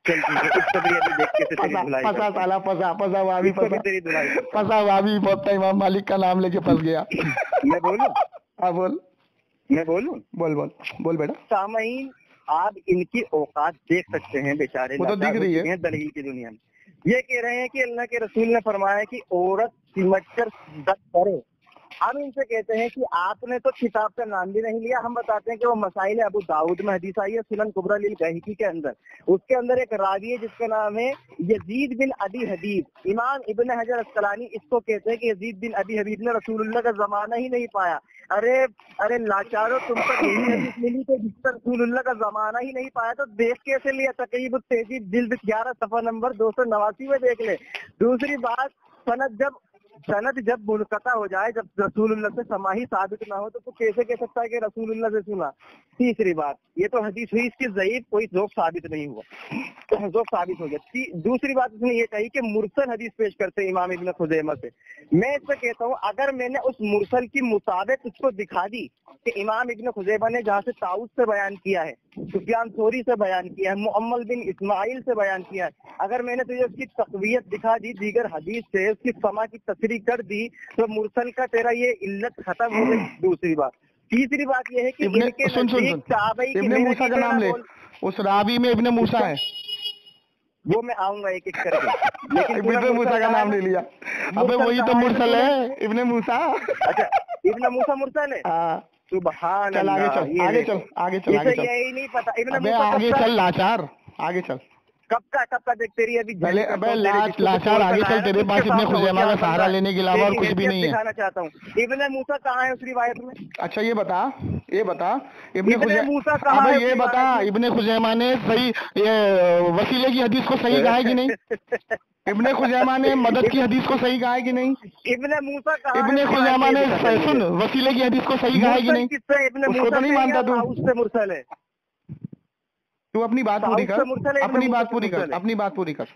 चल ठीक है, इसको भी अभी देख के तेरी धुलाई कर। फंसा साला, फंसा वावी, तेरी धुलाई कर। फंसा वावी, मौतना इमाम मालिक का नाम लेके फंस गया। मैं बोलूं? हाँ बोल, मैं बोलूं? बोल बोल बोल बेटा। सामईन आप इनकी औकात देख सकते हैं, बेचारे वो तो दिख रही है दलील की दुनिया में। ये कह रहे हैं कि अल्लाह के रसूल ने फरमाया कि औरत सिमट कर सजदा करे। हम इनसे कहते हैं कि आपने तो किताब का नाम भी नहीं लिया। हम बताते हैं कि वो मसाइल अबू दाऊद में हदीस आई है, सुनन कुबरा लिल गहकी के अंदर। उसके अंदर एक रावी है जिसका नाम है यजीद बिन अबी हबीब। इमाम इब्न हजर अस्कलानी इसको कहते हैं कि यजीद बिन अबी हबीब ने रसूलुल्लाह का जमाना ही नहीं पाया। अरे लाचारो, तुम तक यही हदीस मिली थी जिसका रसूलुल्लाह का जमाना ही नहीं पाया, तो देख कैसे लिया? तकरीब तहजीब जिल्द 11 सफा नंबर 289 में देख ले। दूसरी बात, सनद जब मुनक़ता हो जाए, जब रसूलुल्लाह से समाही साबित ना हो, तो कैसे कह सकता है कि रसूलुल्लाह से सुना? तीसरी बात, ये तो हदीस हुई इसकी ज़ईफ, कोई ज़ोफ़ साबित नहीं हुआ, तो ज़ोफ़ साबित हो गया। दूसरी बात उसने ये कही कि मुरसल हदीस पेश करते इमाम इब्न खुज़ैमा से। मैं इससे कहता हूँ, अगर मैंने उस मुरसल की मुताबिक उसको दिखा दी कि इमाम इब्न खुज़ैमा ने जहाँ से ताऊस से बयान किया है, सुफियान थोरी से बयान किया है, मुअम्मल बिन इस्माइल से बयान किया है, अगर मैंने तुझे उसकी तक़वियत दिखा दी दीगर हदीस से, उसकी समा की तस्रीह कर दी, तो मुरसल का तेरा ये इल्लत खत्म हो गई। दूसरी बात। तीसरी बात ये है कि इनके नज़दीक ताबई की, इब्ने मूसा का नाम ले, उस रावी में इब्ने मूसा है, वो मैं आऊंगा एक एक करके। लेकिन इब्ने मूसा का नाम ले लिया, अबे वही तो मुरसल है, इब्ने मूसा। अच्छा, इब्ने मूसा मुरसल है। सुभान चल आगे चल, आगे चल, आगे चल, आगे चल। यही नहीं पता इब्ने मूसा, आगे चल लाचार, आगे चल। कब का देख तेरी अभी पहले, अबे लाचार आगे चल, तेरे पास इब्ने खुज़ैमा का सहारा लेने के अलावा और कुछ भी नहीं है। दिखाना चाहता हूँ इब्ने मूसा कहाँ है उस रिवायत में। अच्छा ये बता इब्ने मूसा कहाँ है? ये बता, इब्ने खुज़ैमा ने सही वसीले की हदीस को सही कहा है कि नहीं? इब्ने खुज़ैमा ने मदद की हदीस को सही कहा है कि नहीं? इब्ने मूसा कहाँ? इब्ने खुज़ैमा ने सुन वसीले की हदीस को सही कहा है कि नहीं? उसको तो नहीं मानता तू? उससे मुरसल है। तू अपनी बात पूरी कर, अपनी बात पूरी कर, अपनी बात पूरी कर।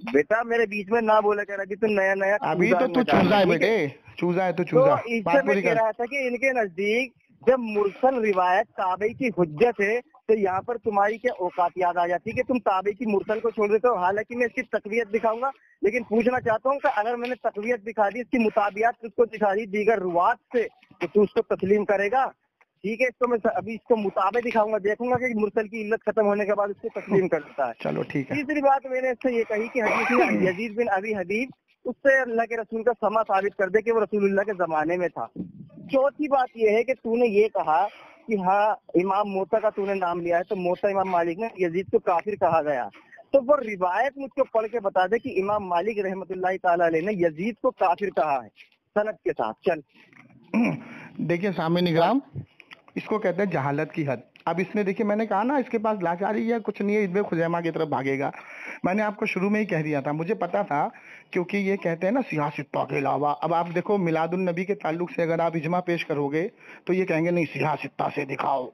बेटा मेरे बीच में ना बोले कर, अभी तो नया अभी तो तू चूजा है बेटे, चूजा है, तू चूजा। बात पूरी कर रहा था कि इनके नजदीक जब मुरसल रिवायत ताबई की हुज्जत है, तो यहाँ पर तुम्हारी क्या औकात याद आ जाती है कि तुम ताबई की मुरसल को छोड़ देते हो। हालांकि मैं इसकी तकवीयत दिखाऊंगा, लेकिन पूछना चाहता हूँ कि अगर मैंने तकवीयत दिखा दी, इसकी मुताबियात उसको दिखा दी दीगर रुवात से, तो तू उसको तस्लीम करेगा? ठीक है, इसको मैं अभी इसको मुताबिक दिखाऊंगा, देखूंगा कि मुरसल की इल्लत खत्म होने के बाद इसको तस्लीम करता है। चलो ठीक है। तीसरी बात मैंने इससे ये कही कि हदीस में यजीद बिन अबी हबीब, उससे अल्लाह के रसूल का समा साबित कर दे कि वो रसूलुल्लाह के जमाने में था। चौथी बात ये है कि तूने ये कहा कि हाँ इमाम मोता का तूने नाम लिया है, तो मोता इमाम मालिक ने यजीद को काफिर कहा गया, तो वो रिवायत मुझको पढ़ के बता दे कि इमाम मालिक रहमतुल्लाह ताला अलैह ने यजीद को काफिर कहा है सनद के साथ। चल देखिए सामने निगराम, इसको कहते हैं जहालत की हद। अब इसने देखिए, मैंने कहा ना इसके पास लाचारी या कुछ नहीं है, इब्ने खुज़ैमा की तरफ भागेगा। मैंने आपको शुरू में ही कह दिया था, मुझे पता था, क्योंकि ये कहते हैं ना सियासत के अलावा। अब आप देखो मिलादुन नबी के ताल्लुक से अगर आप इजमा पेश करोगे तो ये कहेंगे नहीं सियासत से दिखाओ।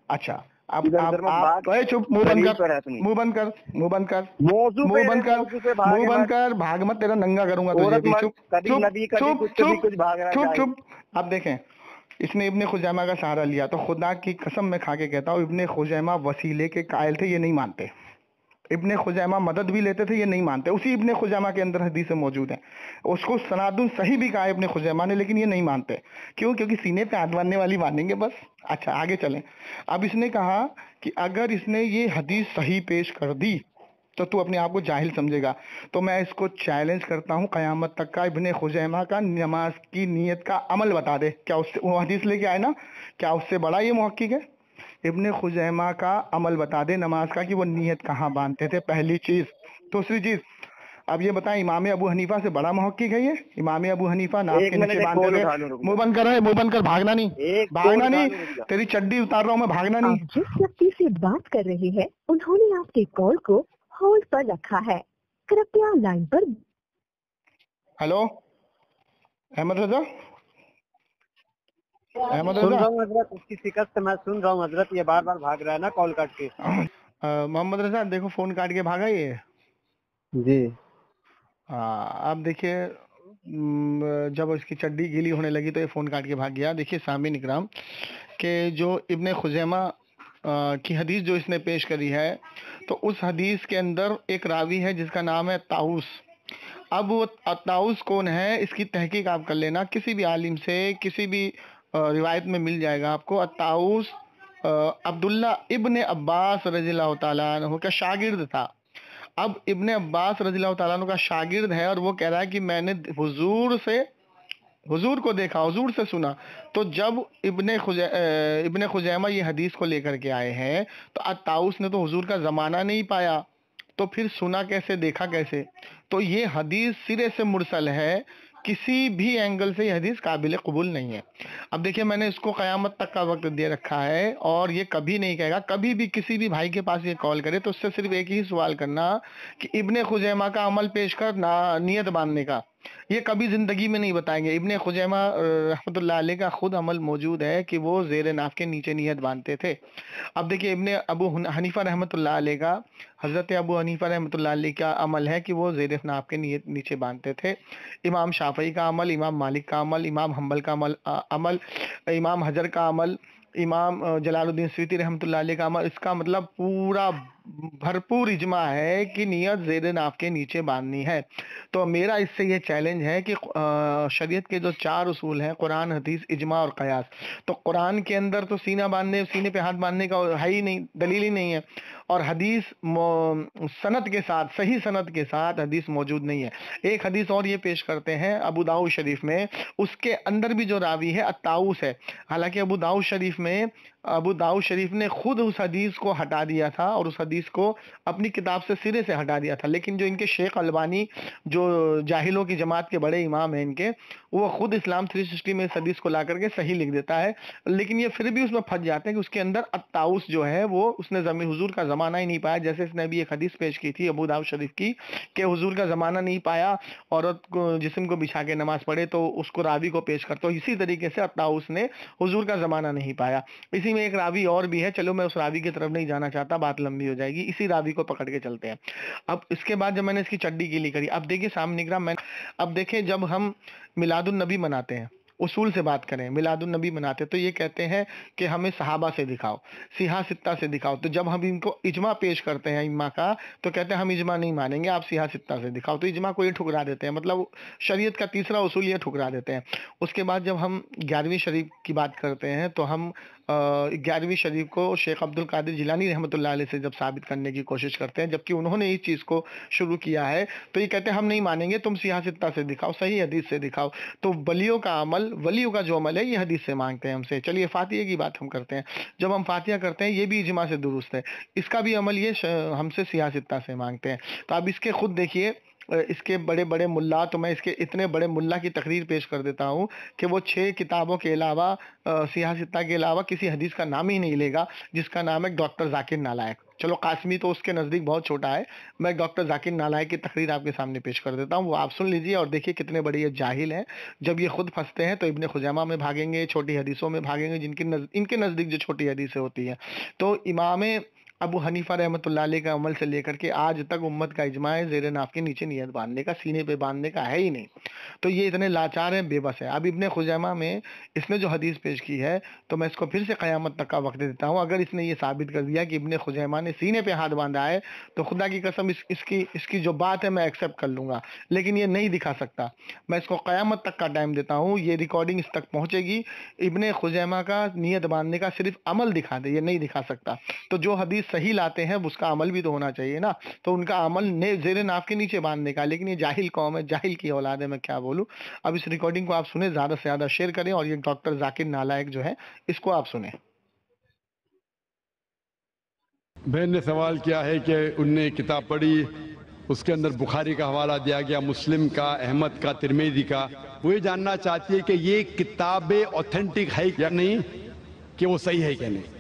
अच्छा अब आप चुप, मुंह बंद कर, मुंह बंद कर, मुंह बंद कर, मुंह बंद कर, मुंह बंद कर, भाग मत, तेरा नंगा करूंगा तुझे भी। चुप चुप चुप चुप चुप। अब देखें, इसने इब्ने खुज़ैमा का सहारा लिया, तो खुदा की कसम मैं खा के कहता हूँ इब्ने खुज़ैमा वसीले के कायल थे, ये नहीं मानते। ابن खुजैमा मदद भी लेते थे, ये नहीं मानते। उसी इब्न खुजैमा के अंदर हदीसें मौजूद हैं, उसको सनादुन सही भी कहा इब्न खुजैमा ने, लेकिन ये नहीं मानते। क्यों? क्योंकि सीने पे हाथ बांधने वाली मानेंगे बस। अच्छा आगे चलें। अब इसने कहा कि अगर इसने ये हदीस सही पेश कर दी तो तू अपने आप को जाहिल समझेगा। तो मैं इसको चैलेंज करता हूँ क़यामत तक का इब्न खुजैमा का नमाज की नीयत का अमल बता दे। क्या उससे, वो हदीस लेके आए ना, क्या उससे बड़ा ये मुहक्किक है? इब्न खुजैमा का अमल बता दे नमाज का कि वो नीयत कहाँ बांधते थे, पहली चीज। दूसरी चीज, अब ये बताएं इमाम अबू हनीफा से बड़ा मुहक्किक है ये? इमाम अबू हनीफा नाक के नीचे बांधते थे। मुंह बंद कर रहा है, मुंह बंद कर, भागना नहीं, भागना नहीं, तेरी चड्डी उतार रहा हूँ मैं, भागना नहीं। आप जिस व्यक्ति से बात कर रहे हैं उन्होंने आपके कॉल को होल्ड पर रखा है, कृपया लाइन पर। हेलो अहमद रजा, अहमद सुन रजा, रहा हूँ हजरत, उसकी शिकस्त से मैं सुन रहा हूँ हजरत, ये बार बार भाग रहा है ना कॉल काट के। मोहम्मद रजा देखो फोन काट के भागा ये। जी अब देखिए जब इसकी चड्डी गीली होने लगी तो ये फ़ोन काट के भाग गया। देखिए सामीन इकराम के जो इब्न खुजैमा की हदीस जो इसने पेश करी है, तो उस हदीस के अंदर एक रावी है जिसका नाम है ताउस। अब वो ताउस कौन है, इसकी तहकीक आप कर लेना, किसी भी आलिम से किसी भी रिवायत में मिल जाएगा आपको। ताउस अब्दुल्ला इब्न अब्बास रज़ियल्लाहु ताला अन्हु का शागिर्द था। अब इब्न अब्बास रज़ियल्लाहु ताला अन्हु का शागिर्द है और वो कह रहा है कि मैंने हुजूर को देखा, हुजूर से सुना। तो जब इब्न खुजैमा ये हदीस को लेकर के आए हैं तो अत्ताउस ने तो हुजूर का ज़माना नहीं पाया, तो फिर सुना कैसे, देखा कैसे? तो ये हदीस सिरे से मुरसल है, किसी भी एंगल से ये हदीस काबिल कबूल नहीं है। अब देखिए मैंने इसको क़यामत तक का वक्त दे रखा है और ये कभी नहीं कहेगा। कभी भी किसी भी भाई के पास ये कॉल करे तो उससे सिर्फ एक ही सवाल करना कि इब्न खुजैमा का अमल पेश कर ना नियत बांधने का, ये कभी ज़िंदगी में नहीं बताएंगे। इब्न खुजैमा रहमतुल्लाह अलैह का खुद अमल मौजूद है कि वो ज़ेर नाफ के नीचे नियत बांधते थे। अब देखिए इब्न अबू हनीफा रहमतुल्लाह अलैह का, हज़रत अबू हनीफा रहमतुल्लाह अलैह का अमल है कि वो ज़ेर नाफ के नीचे बांधते थे। इमाम शाफ़ई का अमल, इमाम मालिक का अमल, इमाम हम्बल का अमल, इमाम हजर का अमल, इमाम जलालुद्दीन स्यूती रहमतुल्लाह अलैह का अमल, इसका मतलब पूरा भरपूर इजमा है कि नियत ज़ेर नाफ के नीचे बांधनी है। तो मेरा इससे ये चैलेंज है कि शरीयत के जो 4 उसूल हैं, कुरान, हदीस, इजमा और कयास, तो कुरान के अंदर तो सीने पे हाथ बांधने का है ही नहीं, दलील ही नहीं है। और हदीस सनद के साथ, सही सनद के साथ हदीस मौजूद नहीं है। एक हदीस और ये पेश करते हैं अबू दाऊद शरीफ में, उसके अंदर भी जो रावी है अत्ताउस है। हालांकि अबू दाऊद शरीफ ने खुद उस हदीस को हटा दिया था और उस हदीस को अपनी किताब से सिरे से हटा दिया था, लेकिन जो इनके शेख अलबानी, जो जाहिलों की जमात के बड़े इमाम हैं इनके, वो खुद इस्लाम 360 में इस हदीस को ला करके सही लिख देता है। लेकिन ये फिर भी उसमें फंस जाते हैं कि उसके अंदर अत्ताउस जो है वो उसने हुजूर का ज़माना ही नहीं पाया। जैसे इसने भी एक हदीस पेश की थी अबू दाऊद शरीफ की कि हुजूर का ज़माना नहीं पाया, औरत को जिस्म को बिछा के नमाज पढ़े तो उसको रावी को पेश करते हो। इसी तरीके से अत्ताउस ने हुजूर का ज़माना नहीं पाया। इसी में एक रावी और भी है, चलो मैं उस रावी की तरफ नहीं जाना चाहता, बात लंबी हो जाएगी, इसी रावी को पकड़ के चलते हैं। अब इसके बाद जब मैंने इसकी चड्डी गीली करी, अब देखिए सामने निगरान, अब देखें जब हम मिलादुन नबी मनाते हैं, उसूल से बात करें, मिलादुन नबी मनाते तो ये कहते हैं कि हमें सहाबा से दिखाओ, सिहा सित्ता से दिखाओ। तो जब हम इनको इजमा पेश करते हैं इम्मा का, तो कहते हैं हम इजमा नहीं मानेंगे, आप सिहा सित्ता से दिखाओ। तो इजमा को ये ठुकरा देते हैं, मतलब शरीयत का तीसरा उसूल ये ठुकरा देते हैं। उसके बाद जब हम 11वीं शरीफ की बात करते हैं तो हम 11वीं शरीफ को शेख अब्दुल कादिर जिलानी रहमतुल्लाह अलैह से जब साबित करने की कोशिश करते हैं, जबकि उन्होंने इस चीज़ को शुरू किया है, तो ये कहते हैं हम नहीं मानेंगे, तुम सिहा सित्ता से दिखाओ, सही हदीस से दिखाओ। तो वलियों का अमल, वलियों का जो अमल है ये हदीस से मांगते हैं हमसे। चलिए फातिहा की बात हम करते हैं। जब हम फातिहा करते हैं ये भी इजमा से दुरुस्त है, इसका भी अमल ये हमसे सिहा सित्ता से मांगते हैं। तो अब इसके खुद देखिए, इसके बड़े बड़े मुल्ला, तो मैं इसके इतने बड़े मुल्ला की तकरीर पेश कर देता हूँ कि वो 6 किताबों के अलावा, सिहा सित्ता के अलावा किसी हदीस का नाम ही नहीं लेगा, जिसका नाम है डॉक्टर जाकिर नालायक। चलो कासमी तो उसके नज़दीक बहुत छोटा है, मैं डॉक्टर जाकिर नालायक की तकरीर आपके सामने पेश कर देता हूँ, वो आप सुन लीजिए और देखिए कितने बड़े ये जाहिल हैं। जब ये खुद फंसते हैं तो इब्न खुजैमा में भागेंगे, छोटी हदीसों में भागेंगे, इनके नज़दीक जो छोटी हदीसें होती हैं। तो इमाम ابو حنیفہ رحمۃ اللہ علیہ کا عمل سے لے کر کے آج تک امت کا اجماع ہے زیر ناف کے نیچے نیت باندھنے کا، سینے پہ باندھنے کا ہے ہی نہیں. تو یہ اتنے لاچار ہیں، بے بس ہے. اب ابن خزیمہ میں اس نے جو حدیث پیش کی ہے تو میں اس کو پھر سے قیامت تک کا وقت دیتا ہوں. اگر اس نے یہ ثابت کر دیا کہ ابن خزیمہ نے سینے پہ ہاتھ باندھا ہے تو خدا کی قسم اس کی جو بات ہے میں ایکسیپٹ کر لوں گا، لیکن یہ نہیں دکھا سکتا. میں اس کو قیامت تک کا ٹائم دیتا ہوں، یہ ریکارڈنگ اس تک پہنچے گی. ابن خزیمہ کا نیت باندھنے کا صرف عمل دکھا دے، یہ نہیں دکھا سکتا. تو جو حدیث صحیح لاتے ہیں اس کا عمل بھی تو ہونا چاہیے نا. تو ان کا عمل زیر ناف کے نیچے باندھنے کا، لیکن یہ جاہل قوم ہے، جاہل کی اولاد ہے، میں کیا بولوں. اب اس ریکارڈنگ کو آپ سنیں، زیادہ سے زیادہ شیئر کریں، اور یہ ڈاکٹر ذاکر نالائق جو ہے اس کو آپ سنیں. بہن نے سوال کیا ہے کہ ان نے کتاب پڑھی، اس کے اندر بخاری کا حوالہ دیا گیا، مسلم کا، احمد کا، ترمذی کا. وہ یہ جاننا چاہتی ہے کہ یہ کتابیں اوتھینٹک ہے یا نہیں، کہ وہ صحیح ہے کہ نہیں.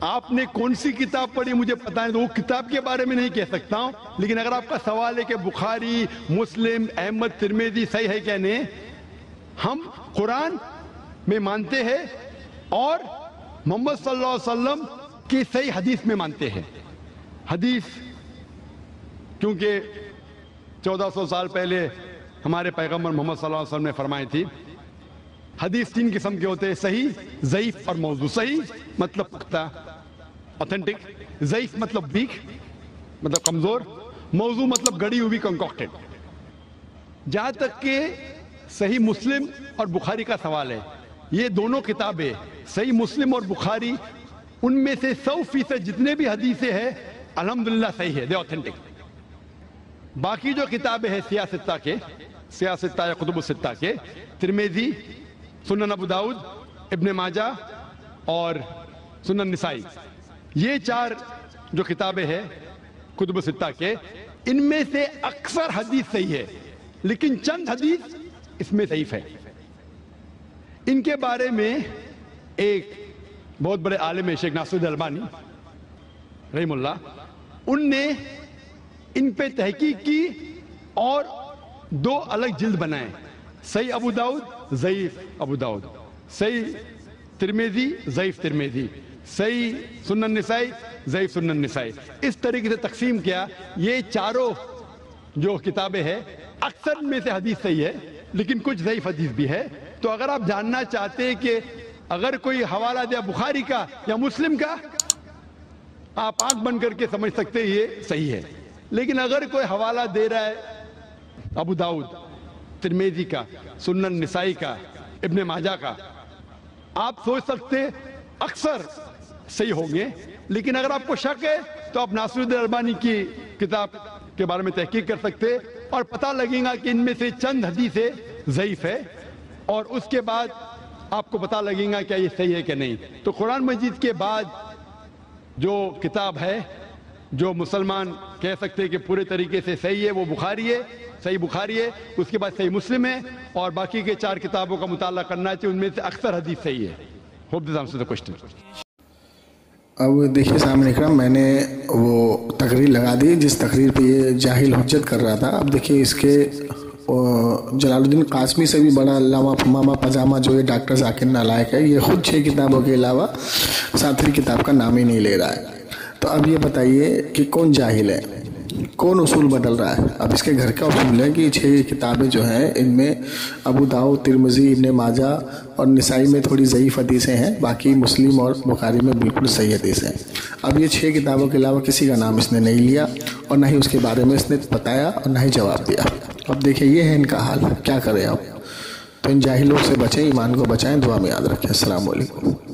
آپ نے کون سی کتاب پڑھی مجھے پتہ ہے، تو وہ کتاب کے بارے میں نہیں کہہ سکتا ہوں، لیکن اگر آپ کا سوال ہے کہ بخاری، مسلم، احمد، ترمذی صحیح ہے کہ نہیں، ہم قرآن میں مانتے ہیں اور محمد صلی اللہ علیہ وسلم کی صحیح حدیث میں مانتے ہیں. حدیث کیونکہ 1400 سال پہلے ہمارے پیغمبر محمد صلی اللہ علیہ وسلم نے فرمائی تھی. حدیث 3 قسم کے ہوتے ہیں، صحیح، ضعیف اور موضوع. صحیح مطلب پختہ، اوتھینٹک. ضعیف مطلب ویک، مطلب کمزور. موضوع مطلب گڑی ہوئی، کنکوکٹڈ. جہاں تک کہ صحیح مسلم اور بخاری کا سوال ہے، یہ دونوں کتابیں صحیح مسلم اور بخاری، ان میں سے 100% جتنے بھی حدیثیں ہیں الحمدللہ صحیح ہے، دے اوتھینٹک. باقی جو کتابیں ہیں سیاستہ یا کتب الستہ کے، ترمذی، سنن ابو داؤد، ابن ماجہ اور سنن نسائی، یہ 4 جو کتابیں ہیں کتب الستہ کے، ان میں سے اکثر حدیث صحیح ہے، لیکن چند حدیث اس میں ضعیف ہے. ان کے بارے میں ایک بہت بڑے عالم شیخ ناصر الدین البانی رحم اللہ، ان نے ان پہ تحقیق کی اور 2 الگ جلد بنائے. صحیح ابو داؤد، ضعیف ابو داؤد. صحیح ترمذی، ضعیف ترمذی. صحیح سنن نسائی، ضعیف سنن نسائی. اس طریقے سے تقسیم کیا. یہ 4 جو کتابیں ہیں اکثر میں سے حدیث صحیح ہے، لیکن کچھ ضعیف حدیث بھی ہے. تو اگر آپ جاننا چاہتے ہیں کہ اگر کوئی حوالہ دیا بخاری کا یا مسلم کا، آپ آنکھ بند کر کے سمجھ سکتے ہیں یہ صحیح ہے. لیکن اگر کوئی حوالہ دے رہا ہے ابو داؤد، ترمذی کا، سنن نسائی کا، ابن ماجہ کا، آپ سوچ سکتے اکثر صحیح ہوں گے. لیکن اگر آپ کو شک ہے تو آپ ناصر الدین البانی کی کتاب کے بارے میں تحقیق کر سکتے اور پتہ لگے گا کہ ان میں سے چند حدیثیں ضعیف ہے، اور اس کے بعد آپ کو پتہ لگے گا کیا یہ صحیح ہے کہ نہیں. تو قرآن مجید کے بعد جو کتاب ہے جو مسلمان کہہ سکتے ہیں کہ پورے طریقے سے صحیح ہے، وہ بخاری ہے، صحیح بخاری ہے. اس کے بعد صحیح مسلم ہے، اور باقی کے 4 کتابوں کا مطالعہ کرنا چاہیے، ان میں سے اکثر حدیث صحیح ہے. Hope this answer the question. اب دیکھیے سامنے اکرام، میں نے وہ تقریر لگا دی جس تقریر پہ یہ جاہل حجت کر رہا تھا. اب دیکھیے اس کے جلال الدین قاسمی سے بھی بڑا علامہ ماما پاجامہ جو یہ ڈاکٹر ذاکر نالائق ہے، یہ خود 6 کتابوں کے علاوہ 7ویں کتاب کا نام ہی نہیں لے رہا ہے. تو اب یہ بتائیے کہ کون جاہل ہے، کون اصول بدل رہا ہے. اب اس کے گھر کا اصول ہے کہ 6 کتابیں جو ہیں ان میں ابو داؤد، ترمذی، ابن ماجہ اور نسائی میں تھوڑی ضعیف حدیثیں ہیں، باقی مسلم اور بخاری میں بالکل صحیح حدیثیں ہیں. اب یہ 6 کتابوں کے علاوہ کسی کا نام اس نے نہیں لیا، اور نہ ہی اس کے بارے میں اس نے بتایا اور نہ ہی جواب دیا. اب دیکھیں یہ ہے ان کا حال، کیا کریں اب. تو ان جاہلوں سے بچیں، ایمان کو بچائیں، دعا میں یاد رکھیں. السلام علیکم.